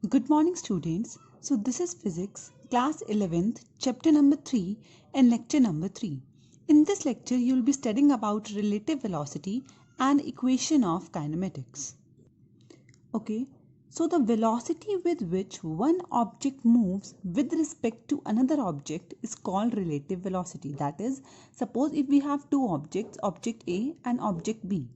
Good morning, students. So, this is Physics, Class 11th, Chapter number 3 and Lecture number 3. In this lecture, you will be studying about relative velocity and equation of kinematics. Okay, so the velocity with which one object moves with respect to another object is called relative velocity. That is, suppose if we have two objects, object A and object B,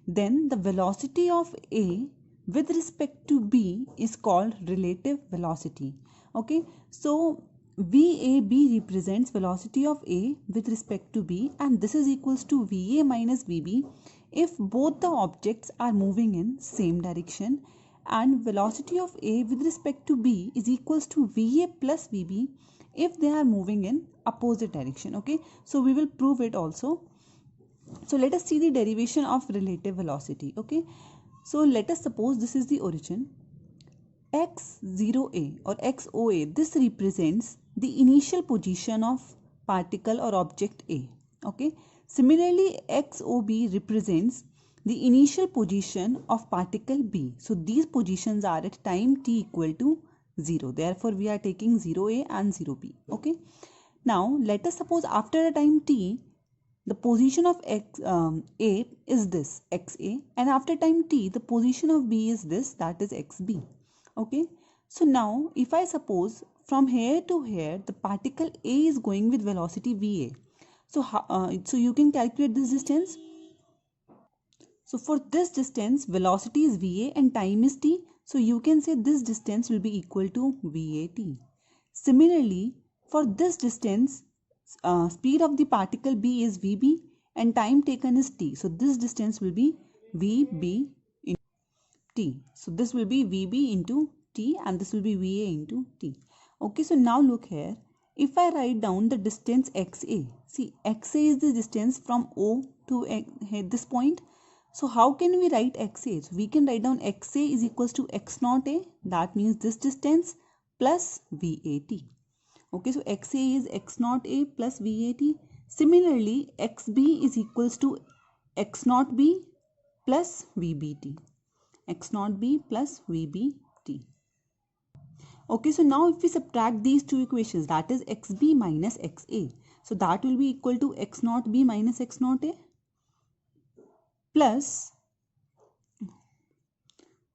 then the velocity of A with respect to B is called relative velocity. Okay, so VAB represents velocity of A with respect to B, and this is equals to VA minus VB if both the objects are moving in same direction, and velocity of A with respect to B is equals to VA plus VB if they are moving in opposite direction. Okay, so we will prove it also. So let us see the derivation of relative velocity. Okay, so let us suppose this is the origin x0a or xoa. This represents the initial position of particle or object A. Okay, similarly xob represents the initial position of particle B. So these positions are at time t equal to 0. Therefore we are taking 0a and 0b. Okay, now let us suppose after a time t, the position of A is this xa, and after time t the position of B is this, that is xb. Okay, so now if I suppose from here to here the particle A is going with velocity va, so you can calculate this distance. So for this distance velocity is va and time is t, so you can say this distance will be equal to vat. Similarly, for this distance speed of the particle B is Vb and time taken is t. So this distance will be Vb into t. So this will be Vb into t and this will be Va into t. Okay, so now look here. If I write down the distance xa, see xa is the distance from O to this point. So how can we write xa? So we can write down xa is equals to x naught a, that means this distance plus Vat. Okay, so xa is x naught a plus vat. Similarly, xb is equals to x naught b plus vbt. X naught b plus vbt. Okay, so now if we subtract these two equations, that is xb minus xa, so that will be equal to x naught b minus x naught a plus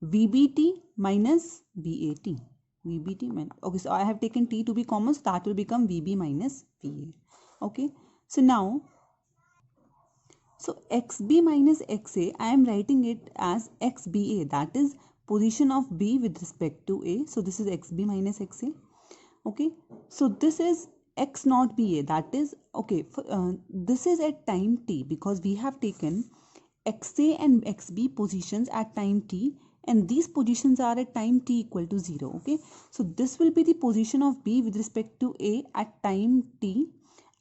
vbt minus vat. VBT minus, okay, so I have taken t to be common, so that will become VB minus VA. Okay, so now, so XB minus XA, I am writing it as XBA, that is position of B with respect to A. So this is XB minus XA. Okay, so this is X naught BA, that is, okay, this is at time t because we have taken XA and XB positions at time t, and these positions are at time t equal to 0. Okay, so this will be the position of B with respect to A at time t,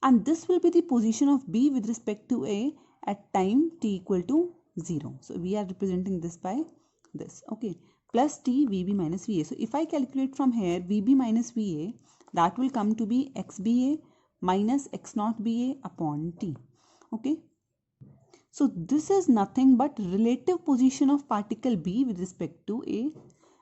and this will be the position of B with respect to A at time t equal to 0. So we are representing this by this. Okay, plus t Vb minus Va. So if I calculate from here Vb minus Va, that will come to be xba minus x naught ba upon t. Okay, so this is nothing but relative position of particle B with respect to A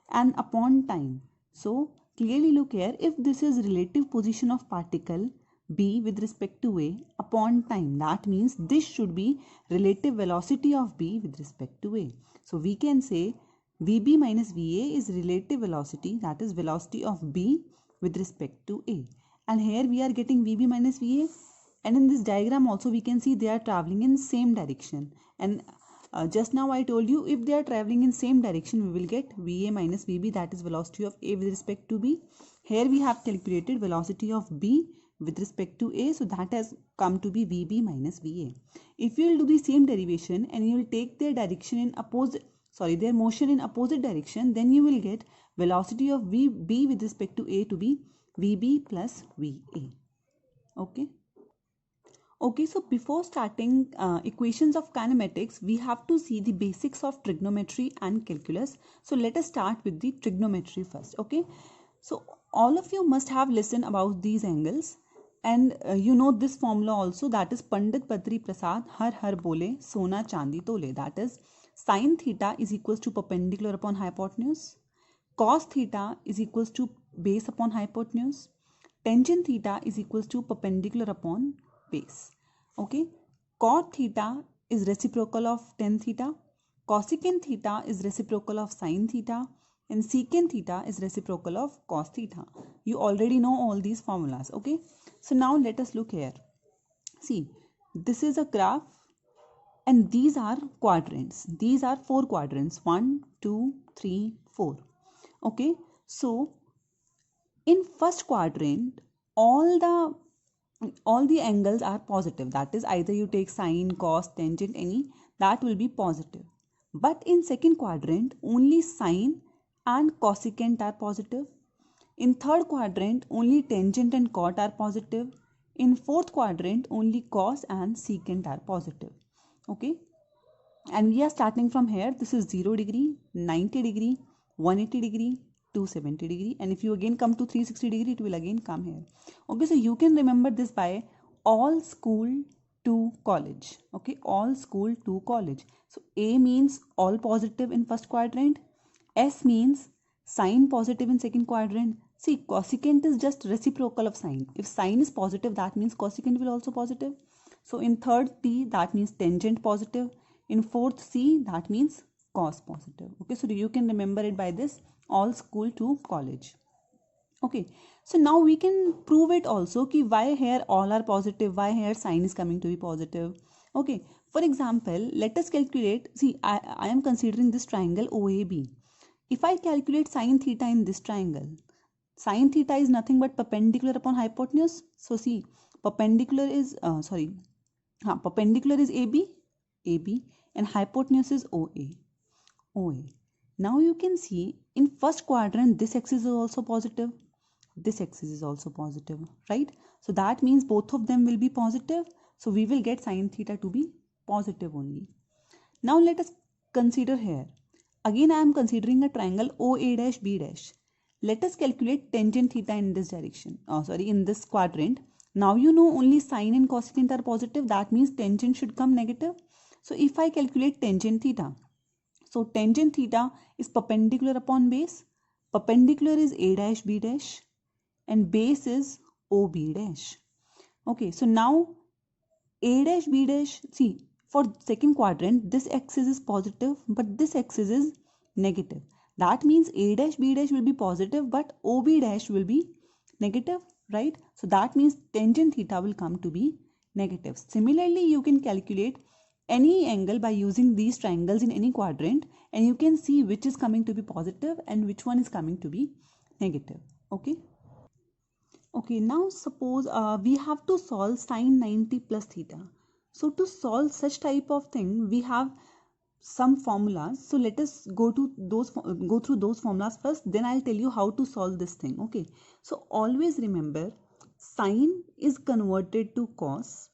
and upon time. So clearly look here, if this is relative position of particle B with respect to A upon time, that means this should be relative velocity of B with respect to A. So we can say Vb minus Va is relative velocity, that is velocity of B with respect to A. And here we are getting Vb minus Va, and in this diagram also we can see they are traveling in same direction, and just now I told you if they are traveling in same direction we will get Va minus Vb, that is velocity of A with respect to B. Here we have calculated velocity of B with respect to A, so that has come to be Vb minus Va. If you will do the same derivation and you will take their direction in opposite, their motion in opposite direction, then you will get velocity of B with respect to A to be Vb plus Va. Okay. Okay, so before starting equations of kinematics, we have to see the basics of trigonometry and calculus. So let us start with the trigonometry first. Okay, so all of you must have listened about these angles, and you know this formula also, that is Pandit Badri Prasad har har bole sona chandi tole, that is sin theta is equals to perpendicular upon hypotenuse cos theta is equals to base upon hypotenuse. Tangent theta is equals to perpendicular upon base. Okay. Cot theta is reciprocal of tan theta. Cosecant theta is reciprocal of sin theta. And secant theta is reciprocal of cos theta. You already know all these formulas. Okay. So now let us look here. See, this is a graph and these are quadrants. These are 4 quadrants. 1, 2, 3, 4. Okay. So in first quadrant, all the angles are positive. That is, either you take sine, cos, tangent, any, that will be positive. But in second quadrant, only sine and cosecant are positive. In third quadrant, only tangent and cot are positive. In fourth quadrant, only cos and secant are positive. Okay. And we are starting from here. This is 0 degree, 90 degree, 180 degree, 270 degree. And if you again come to 360 degree, it will again come here. Okay, so you can remember this by all school to college. Okay, all school to college. So A means all positive in first quadrant. S means sine positive in second quadrant. See, cosecant is just reciprocal of sine. If sine is positive, that means cosecant will also positive. So in third T, that means tangent positive. In fourth C, that means cos positive. Okay, so you can remember it by this, all school to college. Okay, so now we can prove it also ki why here all are positive, why here sine is coming to be positive. Okay, for example, let us calculate. See, I am considering this triangle OAB. If I calculate sine theta in this triangle, sine theta is nothing but perpendicular upon hypotenuse. So see, perpendicular is perpendicular is AB, and hypotenuse is OA. Now you can see in first quadrant this axis is also positive, this axis is also positive, right? So that means both of them will be positive. So we will get sine theta to be positive only. Now let us consider here. Again I am considering a triangle OA dash B dash. Let us calculate tangent theta in this direction. In this quadrant. Now you know only sine and cosecant are positive. That means tangent should come negative. So if I calculate tangent theta, so tangent theta is perpendicular upon base. Perpendicular is A dash B dash and base is OB dash. Okay, so now A dash B dash, see, for second quadrant, this axis is positive, but this axis is negative. That means A dash B dash will be positive, but OB dash will be negative, right? So that means tangent theta will come to be negative. Similarly, you can calculate any angle by using these triangles in any quadrant, and you can see which is coming to be positive and which one is coming to be negative. Okay. Okay, now suppose we have to solve sine 90 plus theta. So to solve such type of thing, we have some formulas. So let us go through those formulas first. Then I'll tell you how to solve this thing. Okay. So always remember, sine is converted to cos,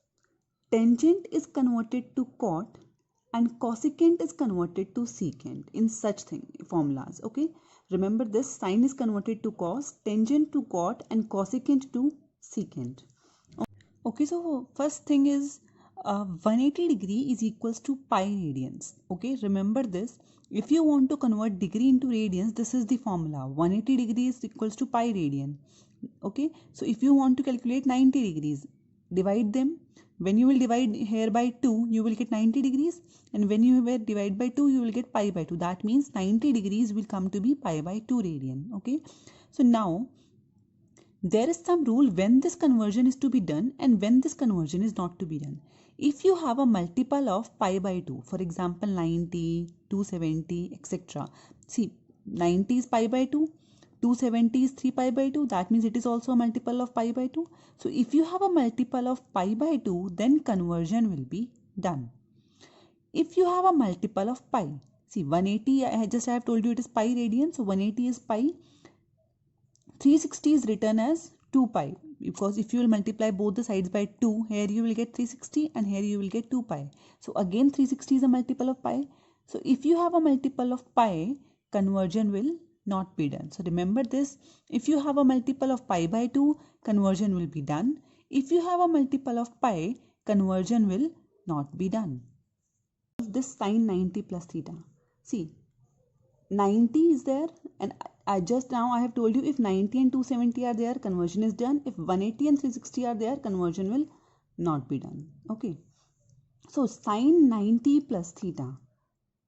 tangent is converted to cot, and cosecant is converted to secant in such formulas. Okay, remember this, sine is converted to cos, tangent to cot, and cosecant to secant. Okay, so first thing is 180 degree is equals to pi radians. Okay, remember this. If you want to convert degree into radians, this is the formula. 180 degree is equals to pi radian. Okay, so if you want to calculate 90 degrees, divide them. When you will divide here by 2, you will get 90 degrees, and when you will divide by 2, you will get pi by 2. That means 90 degrees will come to be pi by 2 radian. Okay, so now there is some rule when this conversion is to be done and when this conversion is not to be done. If you have a multiple of pi by 2, for example 90, 270, etc. See, 90 is pi by 2. 270 is 3 pi by 2. That means it is also a multiple of pi by 2. So if you have a multiple of pi by 2, then conversion will be done. If you have a multiple of pi, see 180, I have told you it is pi radian. So 180 is pi. 360 is written as 2 pi, because if you will multiply both the sides by 2, here you will get 360 and here you will get 2 pi. So again 360 is a multiple of pi. So if you have a multiple of pi, conversion will not be done. So remember this, if you have a multiple of pi by 2, conversion will be done. If you have a multiple of pi, conversion will not be done. This sine 90 plus theta. See, 90 is there and I have told you if 90 and 270 are there, conversion is done. If 180 and 360 are there, conversion will not be done. Okay. So sine 90 plus theta.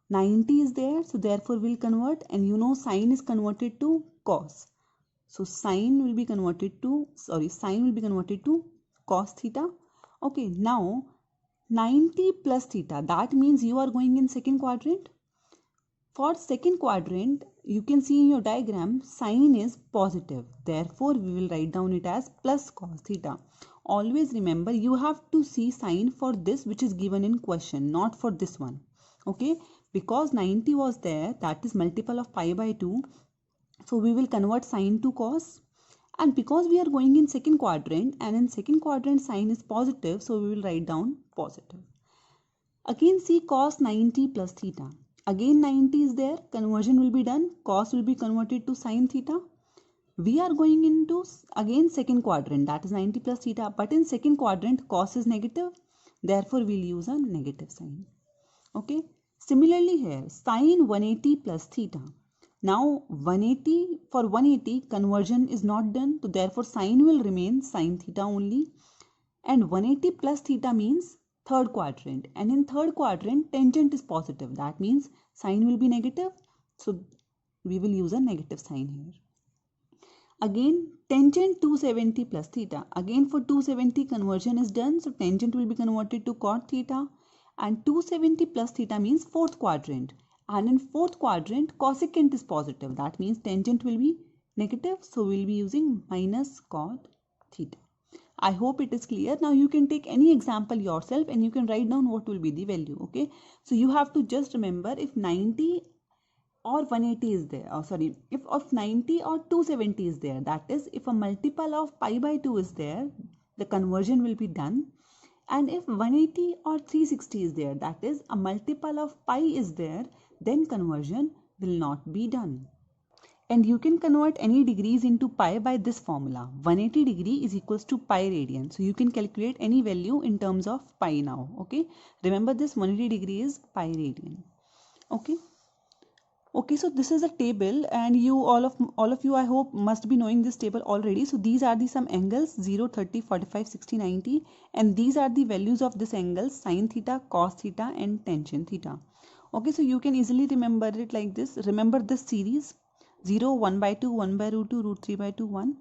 90 is there, so therefore we'll convert, and you know sine is converted to cos. So sine will be converted to cos theta. Okay, now 90 plus theta, that means you are going in second quadrant. For second quadrant, you can see in your diagram, sine is positive. Therefore, we will write down it as plus cos theta. Always remember, you have to see sine for this which is given in question, not for this one. Okay, because 90 was there, that is multiple of pi by 2. So we will convert sine to cos. And because we are going in second quadrant, and in second quadrant sine is positive, so we will write down positive. Again see cos 90 plus theta. Again 90 is there, conversion will be done, cos will be converted to sin theta. We are going into again second quadrant, that is 90 plus theta, but in second quadrant cos is negative, therefore we'll use a negative sign. Okay, similarly here sin 180 plus theta. Now 180, for 180 conversion is not done, so therefore sin will remain sin theta only, and 180 plus theta means third quadrant, and in third quadrant tangent is positive, that means sign will be negative, so we will use a negative sign here. Again tangent 270 plus theta, again for 270 conversion is done, so tangent will be converted to cot theta, and 270 plus theta means fourth quadrant, and in fourth quadrant cosecant is positive, that means tangent will be negative, so we will be using minus cot theta. I hope it is clear. Now you can take any example yourself and you can write down what will be the value. Okay, so you have to just remember if 90 or 180 is there, if of 90 or 270 is there, that is if a multiple of pi by 2 is there, the conversion will be done. And if 180 or 360 is there, that is a multiple of pi is there, then conversion will not be done. And you can convert any degrees into pi by this formula. 180 degree is equals to pi radian. So you can calculate any value in terms of pi now. Okay. Remember this 180 degree is pi radian. Okay. Okay, so this is a table, and you all of you I hope must be knowing this table already. So these are the some angles 0, 30, 45, 60, 90, and these are the values of this angles sin theta, cos theta and tangent theta. Okay, so you can easily remember it like this. Remember this series 0, 1 by 2, 1 by root 2, root 3 by 2, 1.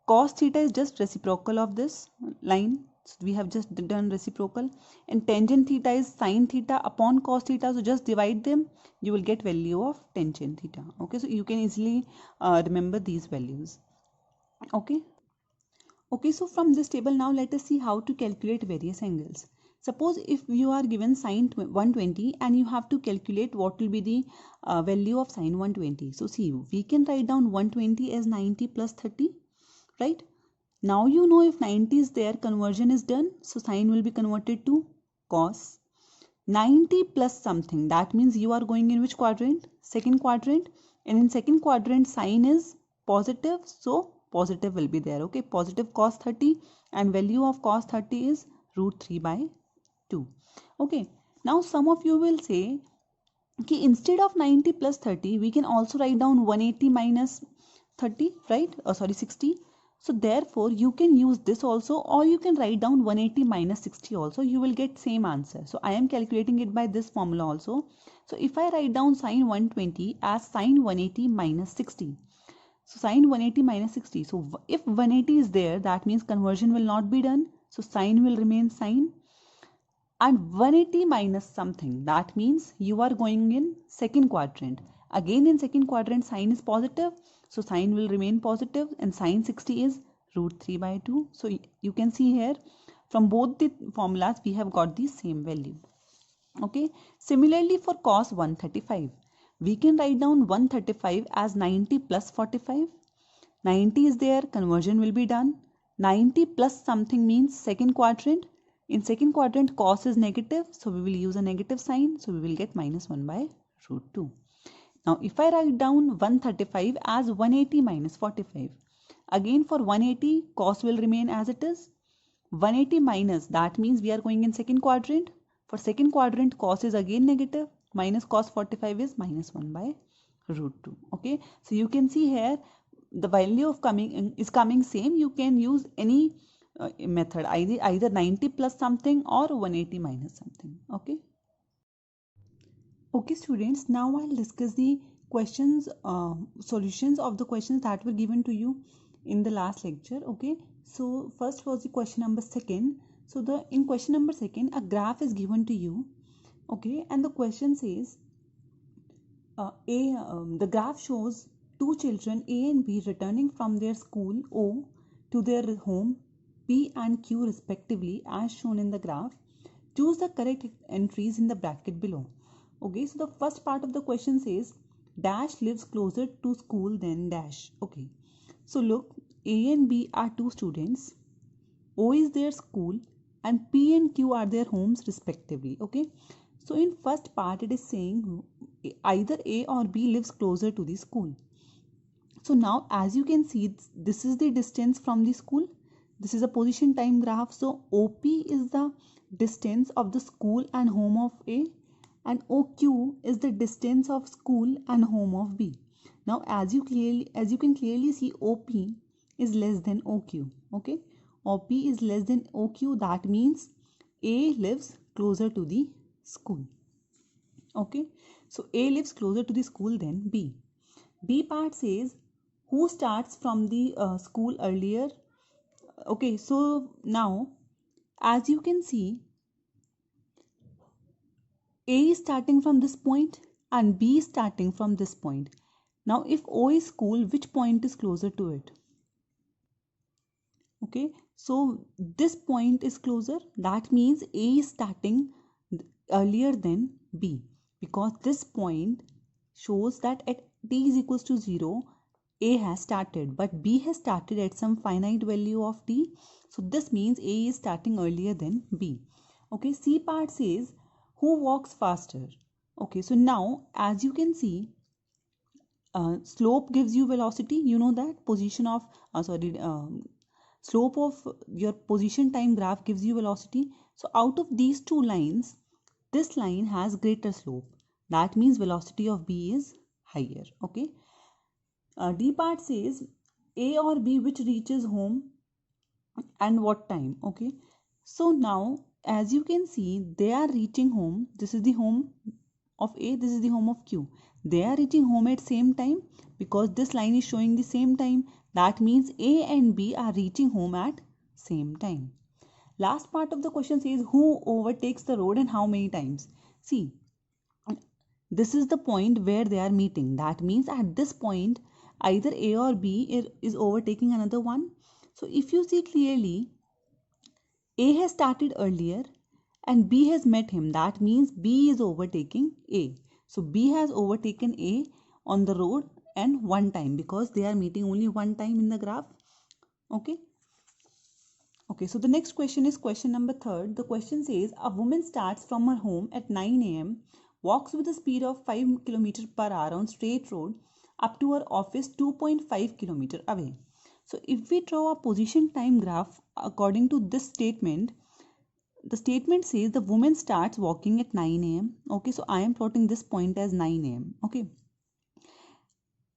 Cos theta is just reciprocal of this line. So we have just done reciprocal, and tangent theta is sin theta upon cos theta, so just divide them, you will get value of tangent theta. Okay, so you can easily remember these values. Okay, so from this table now let us see how to calculate various angles. Suppose if you are given sin 120 and you have to calculate what will be the value of sin 120. So see, we can write down 120 as 90 plus 30, right? Now you know if 90 is there, conversion is done, so sine will be converted to cos. 90 plus something, that means you are going in which quadrant? Second quadrant, and in second quadrant sine is positive, so positive will be there. Okay, positive cos 30, and value of cos 30 is root 3 by 2. Okay, now some of you will say कि instead of 90 plus 30 we can also write down 180 minus 30, right? 60. So therefore you can use this also, or you can write down 180 minus 60 also, you will get same answer. So I am calculating it by this formula also. So if I write down sin 120 as sin 180 minus 60, so sin 180 minus 60, so if 180 is there, that means conversion will not be done, so sin will remain sin, and 180 minus something, that means you are going in second quadrant. Again in second quadrant sine is positive, so sine will remain positive, and sin 60 is root 3 by 2. So you can see here from both the formulas we have got the same value. Okay, similarly for cos 135, we can write down 135 as 90 plus 45. 90 is there, conversion will be done. 90 plus something means second quadrant. In second quadrant cos is negative, so we will use a negative sign, so we will get minus 1 by root 2. Now if I write down 135 as 180 minus 45, again for 180 cos will remain as it is. 180 minus, that means we are going in second quadrant. For second quadrant cos is again negative, minus cos 45 is minus 1 by root 2. Okay, so you can see here the value of coming same. You can use any method, either 90 plus something or 180 minus something. Okay students, now I'll discuss the questions, solutions of the questions that were given to you in the last lecture. Okay, so first was the question number second. So in question number second, a graph is given to you. Okay, and the question says the graph shows two children A and B returning from their school O to their home P and Q respectively as shown in the graph. Choose the correct entries in the bracket below. Okay, so the first part of the question says dash lives closer to school than dash. Okay, so look, A and B are two students, O is their school, and P and Q are their homes respectively. Okay, so in first part it is saying either A or B lives closer to the school. So now as you can see, this is the distance from the school. This is a position time graph. So OP is the distance of the school and home of A, and OQ is the distance of school and home of B. Now as you can clearly see, OP is less than OQ. Okay, OP is less than OQ. That means A lives closer to the school. Okay, so A lives closer to the school than B. B part says who starts from the school earlier. Okay, so now as you can see, A is starting from this point and B is starting from this point. Now if O is school, which point is closer to it? Okay, so this point is closer. That means A is starting earlier than B, because this point shows that at t is equals to 0, A has started, but B has started at some finite value of t. So this means A is starting earlier than B. Okay, C part says who walks faster. Okay, so now as you can see, slope gives you velocity. You know that position of slope of your position time graph gives you velocity. So out of these two lines, this line has greater slope. That means velocity of B is higher. Okay. D part says A or B which reaches home and what time. Okay, so now as you can see, they are reaching home. This is the home of A, this is the home of Q. They are reaching home at same time because this line is showing the same time. That means A and B are reaching home at same time. Last part of the question says who overtakes the road and how many times. See, this is the point where they are meeting. That means at this point either A or B is overtaking another one. So if you see clearly, A has started earlier and B has met him. That means B is overtaking A. So B has overtaken A on the road and one time, because they are meeting only one time in the graph. Okay. Okay, so the next question is question number third. The question says a woman starts from her home at 9 a.m., walks with a speed of 5 km per hour on straight road up to her office 2.5 km away. So if we draw a position time graph according to this statement, the statement says the woman starts walking at 9 a.m. Okay, so I am plotting this point as 9 a.m. Okay,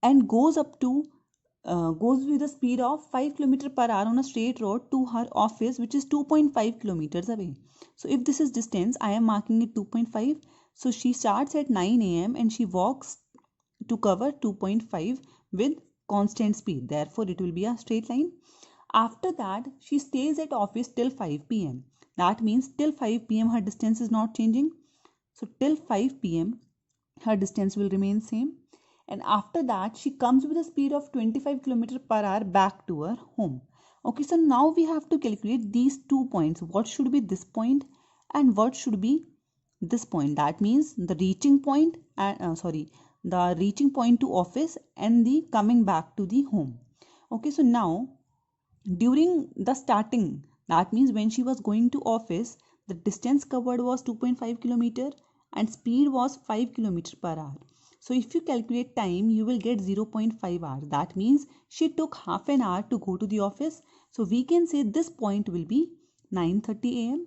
and goes with a speed of 5 km per hour on a straight road to her office, which is 2.5 kilometers away. So if this is distance, I am marking it 2.5. So she starts at 9 a.m. and she walks to cover 2.5 with constant speed. Therefore, it will be a straight line. After that, she stays at office till 5 p.m. That means till 5 p.m. her distance is not changing. So till 5 p.m. her distance will remain same. And after that, she comes with a speed of 25 km per hour back to her home. Okay, so now we have to calculate these 2 points. What should be this point and what should be this point? That means the reaching point and the reaching point to office and the coming back to the home. Okay, so now during the starting, that means when she was going to office, the distance covered was 2.5 km and speed was 5 km per hour. So if you calculate time, you will get 0.5 hours. That means she took half an hour to go to the office. So we can say this point will be 9:30 a.m.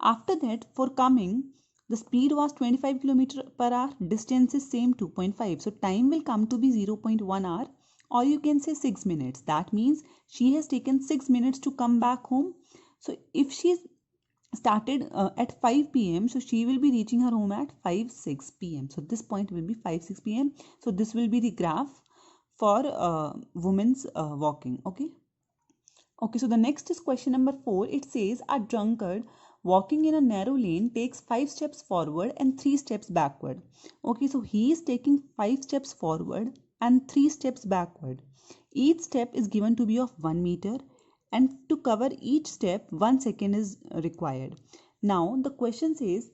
After that, for coming, The speed was 25 km per hour. Distance is same 2.5. So time will come to be 0.1 hour, or you can say 6 minutes. That means she has taken 6 minutes to come back home. So if she started at 5 p.m. so she will be reaching her home at 5-6 p.m. So this point will be 5-6 p.m. So this will be the graph for women's walking. Okay, so the next is question number 4. It says a drunkard walking in a narrow lane takes 5 steps forward and 3 steps backward. Okay, so he is taking 5 steps forward and 3 steps backward. Each step is given to be of 1 meter, and to cover each step 1 second is required. Now the question says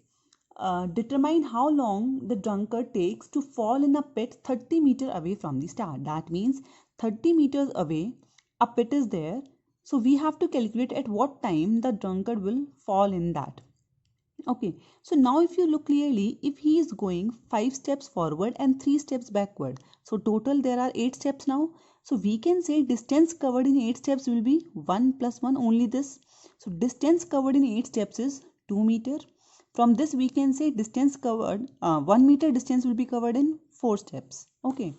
determine how long the drunkard takes to fall in a pit 30 meters away from the start. That means 30 meters away a pit is there. So we have to calculate at what time the drunkard will fall in that. Okay, so now if you look clearly, if he is going 5 steps forward and 3 steps backward, so total there are 8 steps now. So we can say distance covered in 8 steps will be 1 plus 1, only this. So distance covered in 8 steps is 2 meter. From this we can say distance covered, 1 meter distance will be covered in 4 steps. Okay,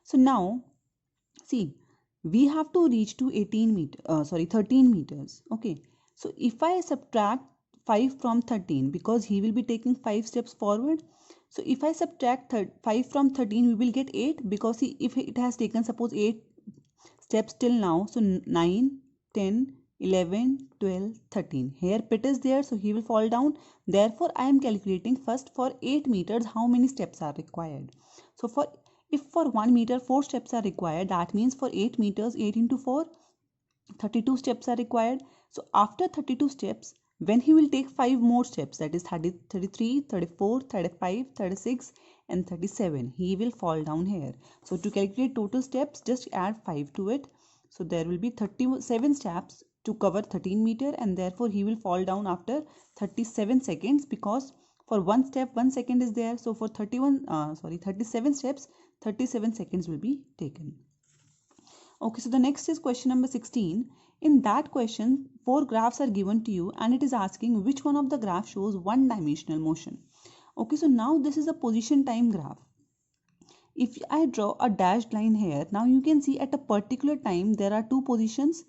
so now see, we have to reach to 13 meters. Okay, so if I subtract 5 from 13, because he will be taking 5 steps forward, so if I subtract 5 from 13, we will get 8, because if it has taken suppose 8 steps till now, so 9, 10, 11, 12, 13. Here pit is there, so he will fall down. Therefore, I am calculating first for 8 meters how many steps are required. So if for 1 meter 4 steps are required, that means for 8 meters 8 into 4, 32 steps are required. So after 32 steps, when he will take 5 more steps, that is 30, 33, 34, 35, 36 and 37, he will fall down here. So to calculate total steps, just add 5 to it. So there will be 37 steps to cover 13 meter, and therefore he will fall down after 37 seconds, because for one step 1 second is there. So for 37 steps 37 seconds will be taken. Okay, so the next is question number 16. In that question, 4 graphs are given to you, and it is asking which one of the graphs shows one dimensional motion. Okay, so now this is a position time graph. If I draw a dashed line here, now you can see at a particular time there are 2 positions,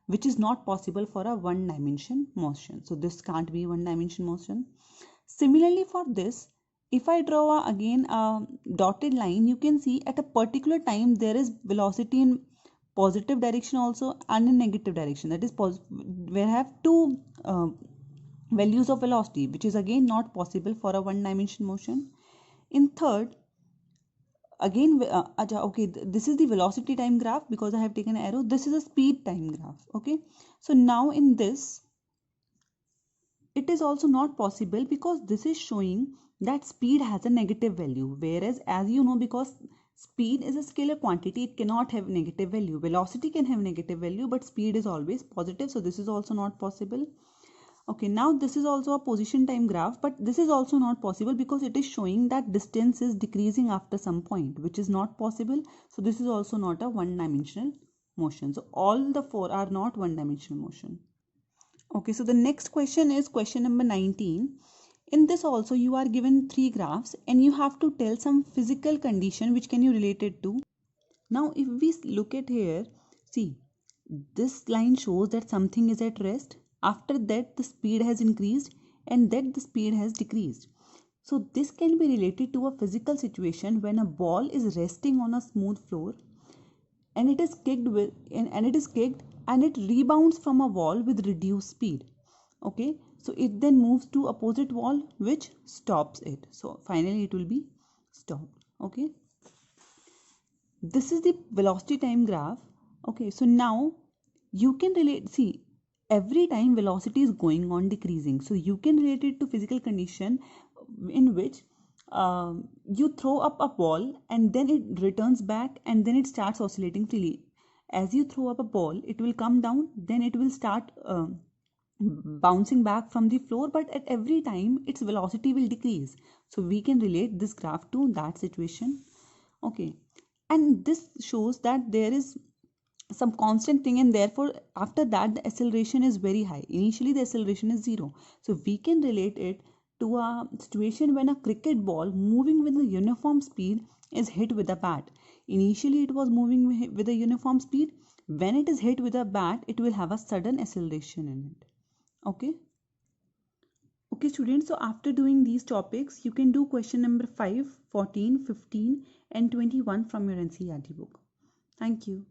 which is not possible for a one dimension motion. So this can't be one dimension motion. Similarly for this, if I draw again a dotted line, you can see at a particular time there is velocity in positive direction also and in negative direction. That is we have 2 values of velocity, which is again not possible for a one dimension motion. In third, again okay, this is the velocity time graph because I have taken an arrow. This is a speed time graph. Okay, so now in this it is also not possible, because this is showing that speed has a negative value, whereas as you know, because speed is a scalar quantity, it cannot have negative value. Velocity can have negative value, but speed is always positive, so this is also not possible. Okay, now this is also a position time graph, but this is also not possible because it is showing that distance is decreasing after some point, which is not possible. So this is also not a one dimensional motion. So all the 4 are not one dimensional motion. Okay, so the next question is question number 19. In this also you are given 3 graphs, and you have to tell some physical condition which can you relate it to. Now if we look at here, see, this line shows that something is at rest. After that the speed has increased, and that the speed has decreased. So this can be related to a physical situation when a ball is resting on a smooth floor, and it is kicked and it rebounds from a wall with reduced speed. Okay, so it then moves to opposite wall, which stops it. So finally it will be stopped. Okay, this is the velocity time graph. Okay, so now you can relate, see, every time velocity is going on decreasing, so you can relate it to physical condition in which you throw up a ball and then it returns back and then it starts oscillating freely. As you throw up a ball, it will come down, then it will start bouncing back from the floor, but at every time its velocity will decrease. So we can relate this graph to that situation. Okay, and this shows that there is some constant thing, and therefore after that the acceleration is very high. Initially the acceleration is 0, so we can relate it to a situation when a cricket ball moving with a uniform speed is hit with a bat. Initially it was moving with a uniform speed. When it is hit with a bat, it will have a sudden acceleration in it. Okay. Okay students, so after doing these topics, you can do question number 5, 14, 15 and 21 from your NCERT book. Thank you.